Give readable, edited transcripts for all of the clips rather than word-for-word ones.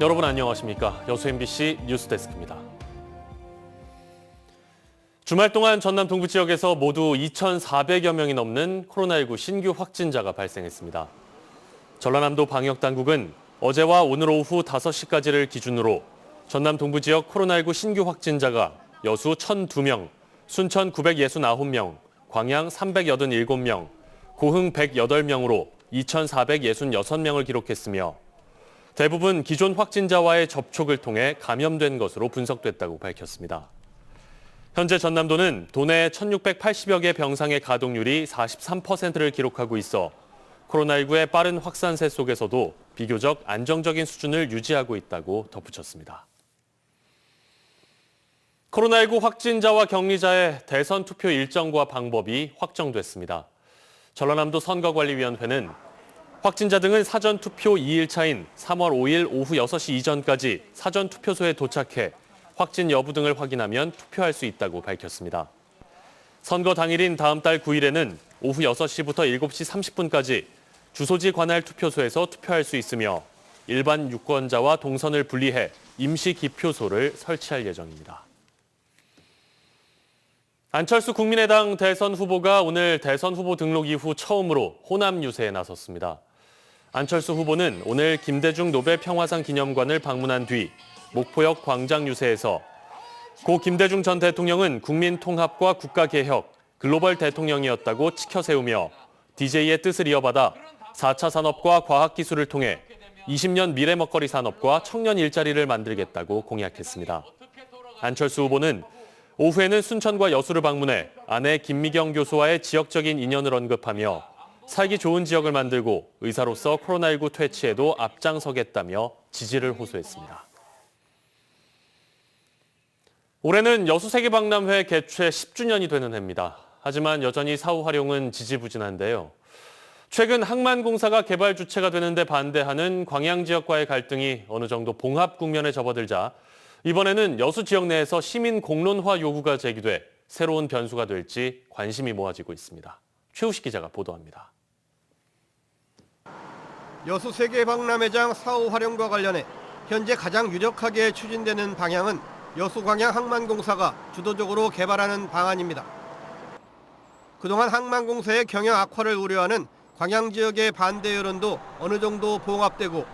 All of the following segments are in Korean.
여러분 안녕하십니까? 여수 MBC 뉴스데스크입니다. 주말 동안 전남 동부 지역에서 모두 2,400여 명이 넘는 코로나19 신규 확진자가 발생했습니다. 전라남도 방역당국은 어제와 오늘 오후 5시까지를 기준으로 전남 동부 지역 코로나19 신규 확진자가 여수 1,002명, 순천 969명, 광양 387명, 고흥 108명으로 2,466명을 기록했으며 대부분 기존 확진자와의 접촉을 통해 감염된 것으로 분석됐다고 밝혔습니다. 현재 전남도는 도내 1,680여 개 병상의 가동률이 43%를 기록하고 있어 코로나19의 빠른 확산세 속에서도 비교적 안정적인 수준을 유지하고 있다고 덧붙였습니다. 코로나19 확진자와 격리자의 대선 투표 일정과 방법이 확정됐습니다. 전라남도 선거관리위원회는 확진자 등은 사전투표 2일차인 3월 5일 오후 6시 이전까지 사전투표소에 도착해 확진 여부 등을 확인하면 투표할 수 있다고 밝혔습니다. 선거 당일인 다음 달 9일에는 오후 6시부터 7시 30분까지 주소지 관할 투표소에서 투표할 수 있으며 일반 유권자와 동선을 분리해 임시 기표소를 설치할 예정입니다. 안철수 국민의당 대선 후보가 오늘 대선 후보 등록 이후 처음으로 호남 유세에 나섰습니다. 안철수 후보는 오늘 김대중 노벨 평화상 기념관을 방문한 뒤 목포역 광장 유세에서 고 김대중 전 대통령은 국민 통합과 국가 개혁, 글로벌 대통령이었다고 치켜 세우며 DJ의 뜻을 이어받아 4차 산업과 과학기술을 통해 20년 미래 먹거리 산업과 청년 일자리를 만들겠다고 공약했습니다. 안철수 후보는 오후에는 순천과 여수를 방문해 아내 김미경 교수와의 지역적인 인연을 언급하며 살기 좋은 지역을 만들고 의사로서 코로나19 퇴치에도 앞장서겠다며 지지를 호소했습니다. 올해는 여수세계박람회 개최 10주년이 되는 해입니다. 하지만 여전히 사후 활용은 지지부진한데요. 최근 항만공사가 개발 주체가 되는데 반대하는 광양 지역과의 갈등이 어느 정도 봉합 국면에 접어들자 이번에는 여수 지역 내에서 시민 공론화 요구가 제기돼 새로운 변수가 될지 관심이 모아지고 있습니다. 최우식 기자가 보도합니다. 여수 세계박람회장 사후 활용과 관련해 현재 가장 유력하게 추진되는 방향은 여수광양 항만공사가 주도적으로 개발하는 방안입니다. 그동안 항만공사의 경영 악화를 우려하는 광양 지역의 반대 여론도 어느 정도 봉합되고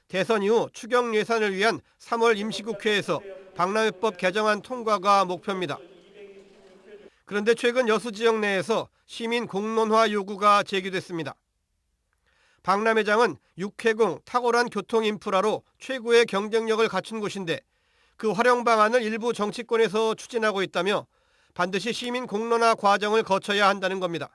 대선 이후 추경 예산을 위한 3월 임시국회에서 박람회법 개정안 통과가 목표입니다. 그런데 최근 여수 지역 내에서 시민 공론화 요구가 제기됐습니다. 박람회장은 육해공 탁월한 교통 인프라로 최고의 경쟁력을 갖춘 곳인데 그 활용 방안을 일부 정치권에서 추진하고 있다며 반드시 시민 공론화 과정을 거쳐야 한다는 겁니다.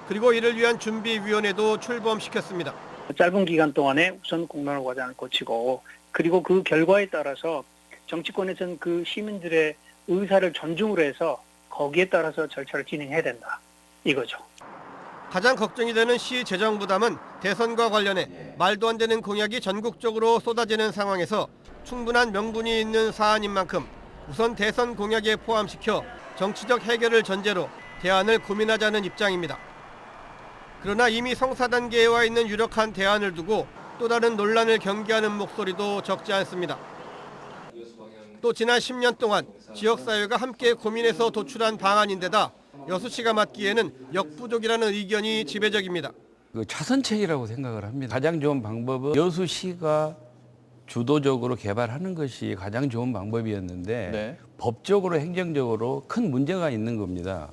그리고 이를 위한 준비위원회도 출범시켰습니다. 짧은 기간 동안에 우선 공론화 과정을 거치고 그리고 그 결과에 따라서 정치권에서는 그 시민들의 의사를 존중을 해서 거기에 따라서 절차를 진행해야 된다. 이거죠. 가장 걱정이 되는 시 재정 부담은 대선과 관련해 말도 안 되는 공약이 전국적으로 쏟아지는 상황에서 충분한 명분이 있는 사안인 만큼 우선 대선 공약에 포함시켜 정치적 해결을 전제로 대안을 고민하자는 입장입니다. 그러나 이미 성사 단계에 와 있는 유력한 대안을 두고 또 다른 논란을 경계하는 목소리도 적지 않습니다. 또 지난 10년 동안 지역사회가 함께 고민해서 도출한 방안인데다 여수시가 맡기에는 역부족이라는 의견이 지배적입니다. 차선책이라고 생각을 합니다. 가장 좋은 방법은 여수시가 주도적으로 개발하는 것이 가장 좋은 방법이었는데 법적으로 행정적으로 큰 문제가 있는 겁니다.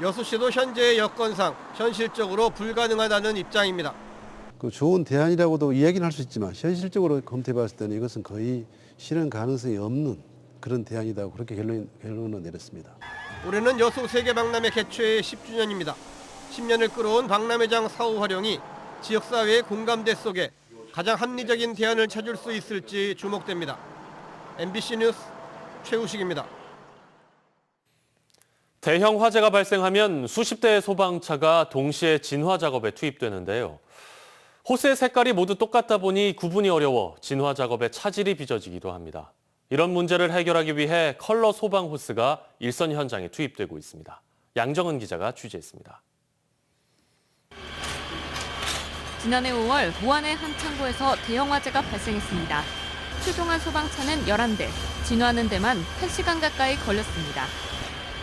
여수시도 현재의 여건상 현실적으로 불가능하다는 입장입니다. 그 좋은 대안이라고도 이야기는 할 수 있지만 현실적으로 검토해봤을 때는 이것은 거의 실현 가능성이 없는 그런 대안이다 그렇게 결론을 내렸습니다. 올해는 여수 세계박람회 개최 10주년입니다. 10년을 끌어온 박람회장 사후 활용이 지역사회의 공감대 속에 가장 합리적인 대안을 찾을 수 있을지 주목됩니다. MBC 뉴스 최우식입니다. 대형 화재가 발생하면 수십 대의 소방차가 동시에 진화 작업에 투입되는데요. 호스의 색깔이 모두 똑같다 보니 구분이 어려워 진화 작업에 차질이 빚어지기도 합니다. 이런 문제를 해결하기 위해 컬러 소방 호스가 일선 현장에 투입되고 있습니다. 양정은 기자가 취재했습니다. 지난해 5월 보안의 한 창고에서 대형 화재가 발생했습니다. 출동한 소방차는 11대, 진화하는 데만 1시간 가까이 걸렸습니다.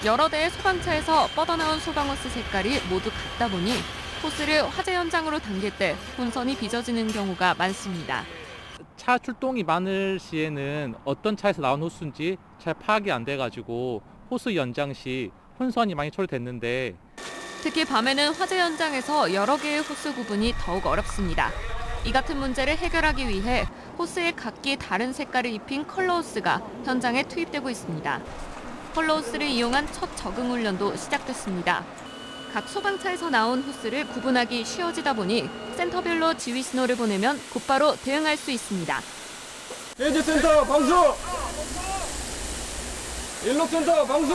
여러 대의 소방차에서 뻗어나온 소방호스 색깔이 모두 같다 보니 호스를 화재 현장으로 당길 때 혼선이 빚어지는 경우가 많습니다. 차 출동이 많을 시에는 어떤 차에서 나온 호스인지 잘 파악이 안 돼가지고 호스 연장 시 혼선이 많이 초래됐는데 특히 밤에는 화재 현장에서 여러 개의 호스 구분이 더욱 어렵습니다. 이 같은 문제를 해결하기 위해 호스에 각기 다른 색깔을 입힌 컬러 호스가 현장에 투입되고 있습니다. 컬러 호스를 이용한 첫 적응 훈련도 시작됐습니다. 각 소방차에서 나온 호스를 구분하기 쉬워지다 보니 센터별로 지휘 신호를 보내면 곧바로 대응할 수 있습니다. 해제센터 방수! 일록센터 방수!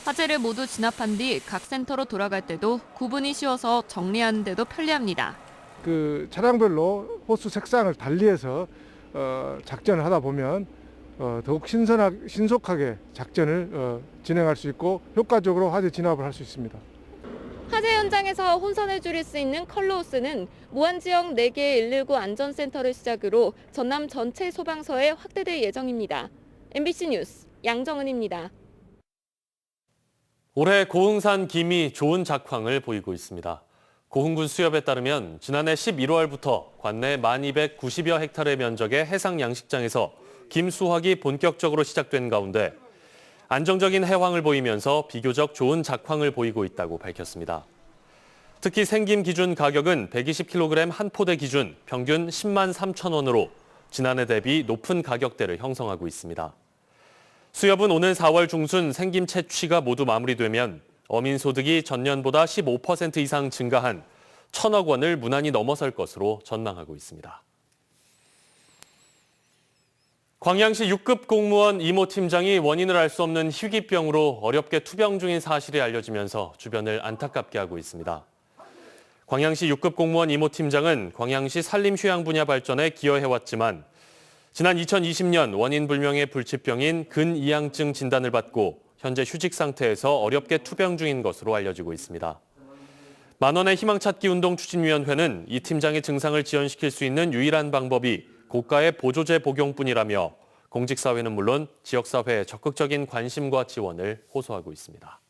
화재를 모두 진압한 뒤 각 센터로 돌아갈 때도 구분이 쉬워서 정리하는 데도 편리합니다. 그 차량별로 호수 색상을 달리해서 작전을 하다 보면 더욱 신속하게 작전을 진행할 수 있고 효과적으로 화재 진압을 할 수 있습니다. 화재 현장에서 혼선을 줄일 수 있는 컬러 호스는 모안 지역 4개의 119 안전센터를 시작으로 전남 전체 소방서에 확대될 예정입니다. MBC 뉴스 양정은입니다. 올해 고흥산 김이 좋은 작황을 보이고 있습니다. 고흥군 수협에 따르면 지난해 11월부터 관내 1290여 헥타르의 면적의 해상 양식장에서 김 수확이 본격적으로 시작된 가운데 안정적인 해황을 보이면서 비교적 좋은 작황을 보이고 있다고 밝혔습니다. 특히 생김 기준 가격은 120kg 한 포대 기준 평균 10만 3천 원으로 지난해 대비 높은 가격대를 형성하고 있습니다. 수협은 오는 4월 중순 생김 채취가 모두 마무리되면 어민 소득이 전년보다 15% 이상 증가한 1,000억 원을 무난히 넘어설 것으로 전망하고 있습니다. 광양시 6급 공무원 이모 팀장이 원인을 알 수 없는 희귀병으로 어렵게 투병 중인 사실이 알려지면서 주변을 안타깝게 하고 있습니다. 광양시 6급 공무원 이모 팀장은 광양시 산림휴양 분야 발전에 기여해왔지만 지난 2020년 원인 불명의 불치병인 근이양증 진단을 받고 현재 휴직 상태에서 어렵게 투병 중인 것으로 알려지고 있습니다. 만원의 희망찾기 운동 추진위원회는 이 팀장의 증상을 지연시킬 수 있는 유일한 방법이 고가의 보조제 복용뿐이라며 공직사회는 물론 지역사회의 적극적인 관심과 지원을 호소하고 있습니다.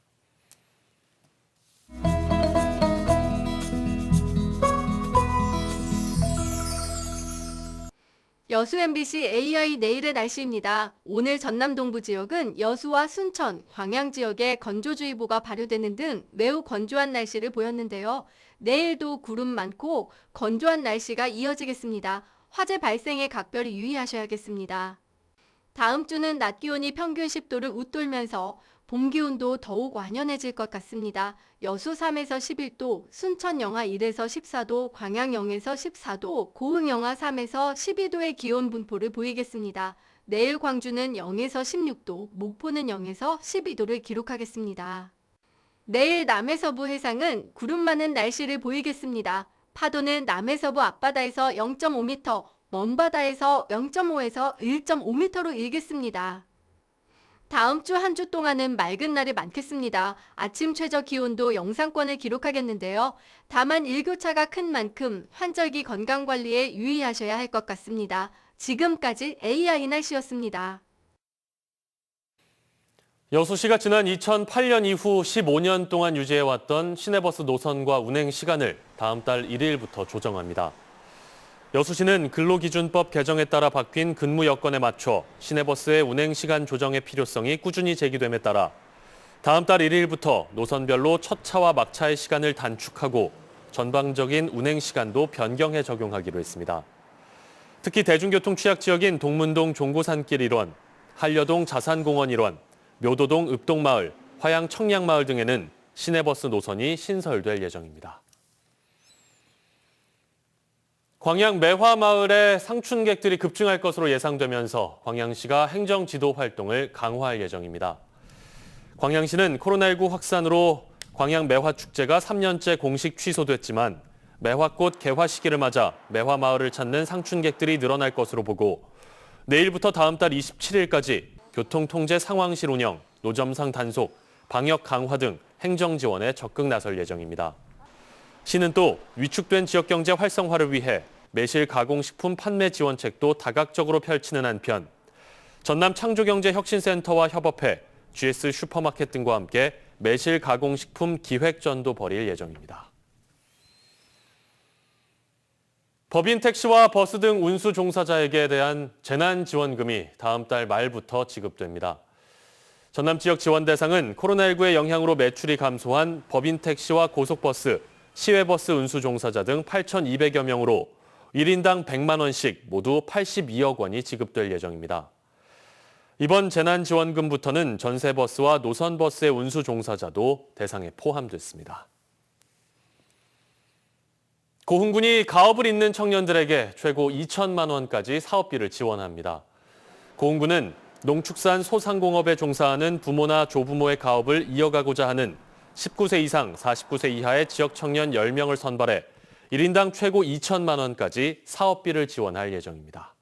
여수 MBC AI 내일의 날씨입니다. 오늘 전남 동부 지역은 여수와 순천, 광양 지역에 건조주의보가 발효되는 등 매우 건조한 날씨를 보였는데요. 내일도 구름 많고 건조한 날씨가 이어지겠습니다. 화재 발생에 각별히 유의하셔야겠습니다. 다음 주는 낮 기온이 평균 10도를 웃돌면서 봄 기온도 더욱 완연해질 것 같습니다. 여수 3에서 11도, 순천 영하 1에서 14도, 광양 0에서 14도, 고흥 영하 3에서 12도의 기온 분포를 보이겠습니다. 내일 광주는 0에서 16도, 목포는 0에서 12도를 기록하겠습니다. 내일 남해서부 해상은 구름 많은 날씨를 보이겠습니다. 파도는 남해서부 앞바다에서 0.5m, 먼바다에서 0.5에서 1.5m로 일겠습니다. 다음 주 한 주 동안은 맑은 날이 많겠습니다. 아침 최저 기온도 영상권을 기록하겠는데요. 다만 일교차가 큰 만큼 환절기 건강관리에 유의하셔야 할 것 같습니다. 지금까지 AI 날씨였습니다. 여수시가 지난 2008년 이후 15년 동안 유지해왔던 시내버스 노선과 운행 시간을 다음 달 1일부터 조정합니다. 여수시는 근로기준법 개정에 따라 바뀐 근무 여건에 맞춰 시내버스의 운행 시간 조정의 필요성이 꾸준히 제기됨에 따라 다음 달 1일부터 노선별로 첫 차와 막차의 시간을 단축하고 전방적인 운행 시간도 변경해 적용하기로 했습니다. 특히 대중교통 취약 지역인 동문동 종고산길 일원, 한려동 자산공원 일원, 묘도동 읍동마을, 화양 청량마을 등에는 시내버스 노선이 신설될 예정입니다. 광양 매화마을에 상춘객들이 급증할 것으로 예상되면서 광양시가 행정지도 활동을 강화할 예정입니다. 광양시는 코로나19 확산으로 광양 매화축제가 3년째 공식 취소됐지만 매화꽃 개화 시기를 맞아 매화마을을 찾는 상춘객들이 늘어날 것으로 보고 내일부터 다음 달 27일까지 교통통제 상황실 운영, 노점상 단속, 방역 강화 등 행정 지원에 적극 나설 예정입니다. 시는 또 위축된 지역경제 활성화를 위해 매실 가공식품 판매 지원책도 다각적으로 펼치는 한편 전남 창조경제혁신센터와 협업해 GS 슈퍼마켓 등과 함께 매실 가공식품 기획전도 벌일 예정입니다. 법인 택시와 버스 등 운수 종사자에게 대한 재난지원금이 다음 달 말부터 지급됩니다. 전남 지역 지원 대상은 코로나19의 영향으로 매출이 감소한 법인 택시와 고속버스, 시외버스 운수 종사자 등 8,200여 명으로 1인당 100만 원씩 모두 82억 원이 지급될 예정입니다. 이번 재난지원금부터는 전세버스와 노선버스의 운수 종사자도 대상에 포함됐습니다. 고흥군이 가업을 잇는 청년들에게 최고 2천만 원까지 사업비를 지원합니다. 고흥군은 농축산 소상공업에 종사하는 부모나 조부모의 가업을 이어가고자 하는 19세 이상 49세 이하의 지역 청년 10명을 선발해 1인당 최고 2천만 원까지 사업비를 지원할 예정입니다.